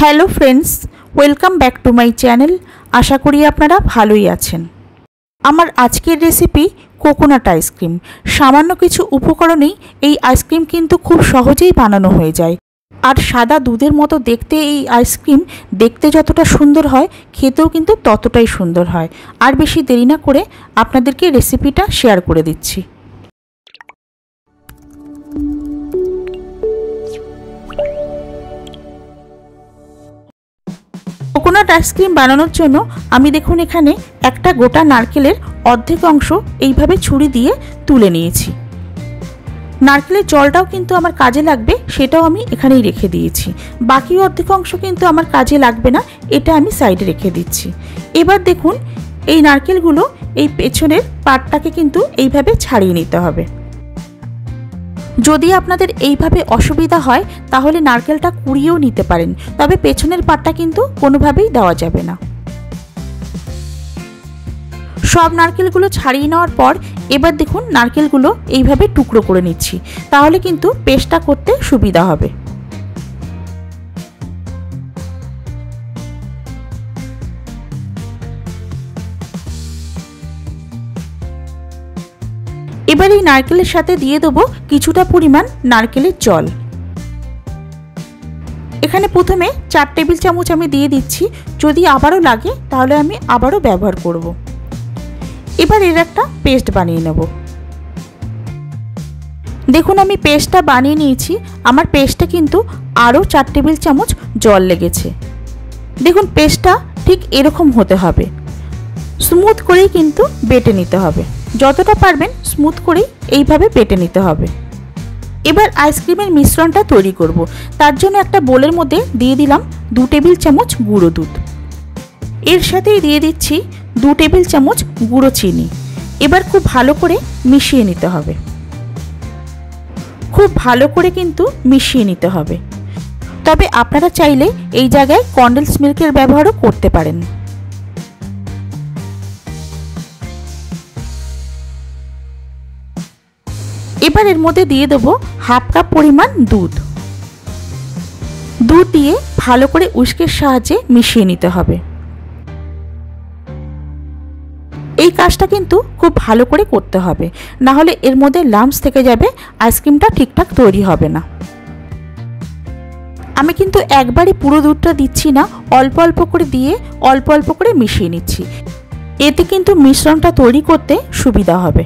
Hello friends, welcome back to my channel. আশা করি আপনারা ভালোই আছেন। আমার আজকের রেসিপি কোকোনাট আইসক্রিম। সামান্য কিছু উপকরণেই এই আইসক্রিম কিন্তু খুব সহজেই বানানো হয়ে যায়। আর সাদা দুধের মতো দেখতে এই আইসক্রিম দেখতে যতটা সুন্দর হয়, খেতেও কিন্তু ততটাই সুন্দর হয়। আর বেশি দেরি না করে আপনাদেরকে রেসিপিটা শেয়ার করে দিচ্ছি। কোকোনাট আইসক্রিম বানানোর জন্য আমি দেখুন এখানে একটা গোটা নারকেলের অর্ধেক অংশ এইভাবে ছুরি দিয়ে তুলে নিয়েছি। নারকেলের জলটাও কিন্তু আমার কাজে লাগবে, সেটাও আমি এখানেই রেখে দিয়েছি। বাকি অর্ধেক অংশ কিন্তু আমার কাজে লাগবে না, এটা আমি সাইডে রেখে দিচ্ছি। এবার দেখুন এই নারকেলগুলো এই পেছনের পাটটাকে কিন্তু এইভাবে ছাড়িয়ে নিতে হবে। যদি আপনাদের এইভাবে অসুবিধা হয় তাহলে নারকেলটা কুড়িয়েও নিতে পারেন, তবে পেছনের পাটটা কিন্তু কোনোভাবেই দেওয়া যাবে না। সব নারকেলগুলো ছাড়িয়ে নেওয়ার পর এবার দেখুন নারকেলগুলো এইভাবে টুকরো করে নিচ্ছি, তাহলে কিন্তু পেস্টটা করতে সুবিধা হবে। এবার এই নারকেলের সাথে দিয়ে দেবো কিছুটা পরিমাণ নারকেলের জল। এখানে প্রথমে 4 টেবিল চামচ আমি দিয়ে দিচ্ছি, যদি আবারও লাগে তাহলে আমি আবারও ব্যবহার করব। এবার এর একটা পেস্ট বানিয়ে নেব। দেখুন আমি পেস্টটা বানিয়ে নিয়েছি। আমার পেস্টে কিন্তু আরও 4 টেবিল চামচ জল লেগেছে। দেখুন পেস্টটা ঠিক এরকম হতে হবে, স্মুথ করেই কিন্তু বেটে নিতে হবে। যতটা পারবেন স্মুথ করেই এইভাবে বেটে নিতে হবে। এবার আইসক্রিমের মিশ্রণটা তৈরি করব। তার জন্য একটা বোলের মধ্যে দিয়ে দিলাম 2 টেবিল চামচ গুঁড়ো দুধ। এর সাথেই দিয়ে দিচ্ছি 2 টেবিল চামচ গুঁড়ো চিনি। এবার খুব ভালো করে মিশিয়ে নিতে হবে। খুব ভালো করে কিন্তু মিশিয়ে নিতে হবে। তবে আপনারা চাইলে এই জায়গায় কনডেন্স মিল্কের ব্যবহারও করতে পারেন। এবার এর মধ্যে দিয়ে দেবো হাফ কাপ পরিমাণ দুধ। দুধ দিয়ে ভালো করে উস্কের সাহায্যে মিশিয়ে নিতে হবে। এই কাজটা কিন্তু খুব ভালো করে করতে হবে, না হলে এর মধ্যে লাম্পস থেকে যাবে, আইসক্রিমটা ঠিকঠাক তৈরি হবে না। আমি কিন্তু একবারই পুরো দুধটা দিচ্ছি না, অল্প অল্প করে দিয়ে অল্প অল্প করে মিশিয়ে নিচ্ছি। এতে কিন্তু মিশ্রণটা তৈরি করতে সুবিধা হবে।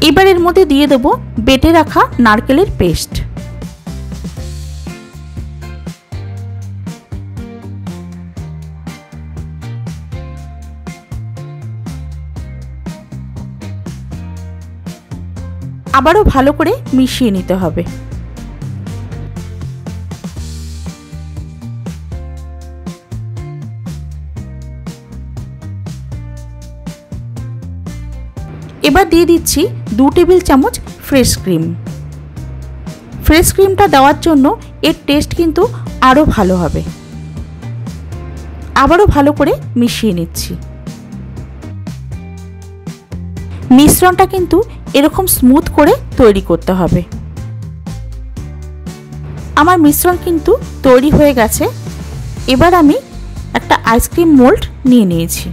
এবার এর মধ্যে দিয়ে দেব বেটে রাখা নারকেলের পেস্ট। আবারও ভালো করে মিশিয়ে নিতে হবে। এবার দিয়ে দিচ্ছি 2 টেবিল চামচ ফ্রেশ ক্রিম। ফ্রেশ ক্রিমটা দেওয়ার জন্য এর টেস্ট কিন্তু আরও ভালো হবে। আবারও ভালো করে মিশিয়ে নিচ্ছি। মিশ্রণটা কিন্তু এরকম স্মুথ করে তৈরি করতে হবে। আমার মিশ্রণ কিন্তু তৈরি হয়ে গেছে। এবার আমি একটা আইসক্রিম মোল্ড নিয়ে নিয়েছি।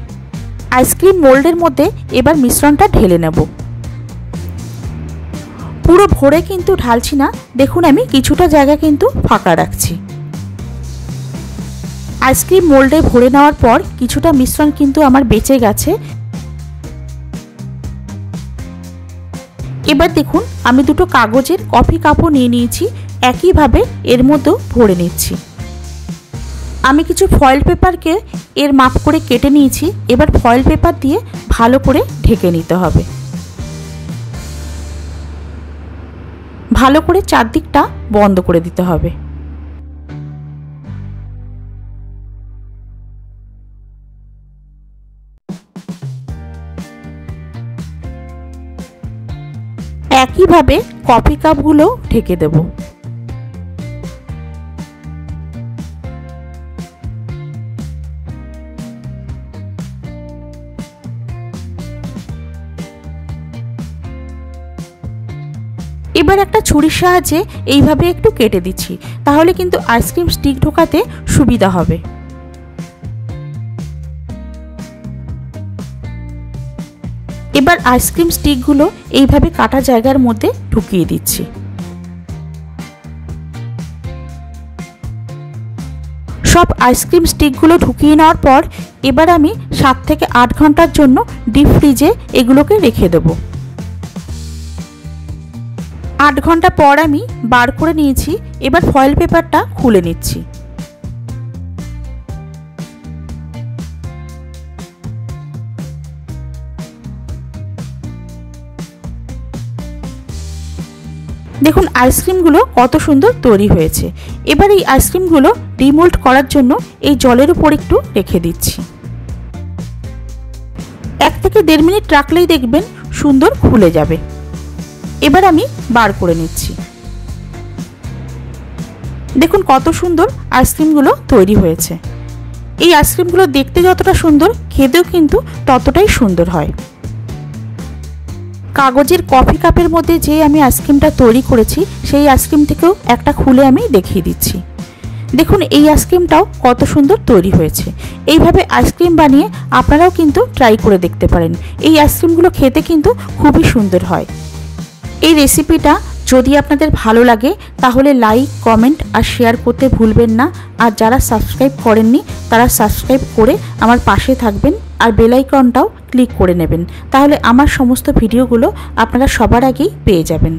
আইসক্রিম মোল্ডের মধ্যে এবার মিশ্রণটা ঢেলে নেব। পুরো ভরে কিন্তু ঢালছি না, দেখুন আমি কিছুটা জায়গা কিন্তু ফাঁকা রাখছি। আইসক্রিম মোল্ডে ভরে নেওয়ার পর কিছুটা মিশ্রণ কিন্তু আমার বেঁচে গেছে। এবার দেখুন আমি দুটো কাগজের কফি কাপও নিয়ে নিয়েছি, একইভাবে এর মধ্যেও ভরে নিচ্ছি। আমি কিছু ফয়েল পেপারকে এর মাপ করে কেটে নিয়েছি। এবার ফয়েল পেপার দিয়ে ভালো করে ঢেকে নিতে হবে। ভালো করে চারদিকটা বন্ধ করে দিতে হবে। একইভাবে কফি কাপগুলো ঢেকে দেব। এবার একটা ছুরির সাহায্যে এইভাবে একটু কেটে দিচ্ছি, তাহলে কিন্তু আইসক্রিম স্টিক ঢোকাতে সুবিধা হবে। এবার আইসক্রিম স্টিকগুলো এইভাবে কাটা জায়গার মধ্যে ঢুকিয়ে দিচ্ছি। সব আইসক্রিম স্টিকগুলো ঢুকিয়ে নেওয়ার পর এবার আমি 7 থেকে 8 ঘন্টার জন্য ডিপ ফ্রিজে এগুলোকে রেখে দেব। 8 ঘন্টা পর আমি বার করে নিয়েছি। এবার ফয়েল পেপারটা খুলে নিচ্ছি। দেখুন আইসক্রিমগুলো কত সুন্দর তৈরি হয়েছে। এবার এই আইসক্রিমগুলো ডিমোল্ড করার জন্য এই জলের উপর একটু রেখে দিচ্ছি। 1 থেকে 1.5 মিনিট রাখলেই দেখবেন সুন্দর খুলে যাবে। এবার আমি বার করে নিচ্ছি। দেখুন কত সুন্দর আইসক্রিমগুলো তৈরি হয়েছে। এই আইসক্রিমগুলো দেখতে যতটা সুন্দর, খেতেও কিন্তু ততটাই সুন্দর হয়। কাগজের কফি কাপের মধ্যে যে আমি আইসক্রিমটা তৈরি করেছি, সেই আইসক্রিম থেকেও একটা খুলে আমি দেখিয়ে দিচ্ছি। দেখুন এই আইসক্রিমটাও কত সুন্দর তৈরি হয়েছে। এইভাবে আইসক্রিম বানিয়ে আপনারাও কিন্তু ট্রাই করে দেখতে পারেন। এই আইসক্রিমগুলো খেতে কিন্তু খুবই সুন্দর হয়। এই রেসিপিটা যদি আপনাদের ভালো লাগে তাহলে লাইক, কমেন্ট আর শেয়ার করতে ভুলবেন না। আর যারা সাবস্ক্রাইব করেননি তারা সাবস্ক্রাইব করে আমার পাশে থাকবেন আর বেল আইকনটাও ক্লিক করে নেবেন, তাহলে আমার সমস্ত ভিডিওগুলো আপনারা সবার আগেই পেয়ে যাবেন।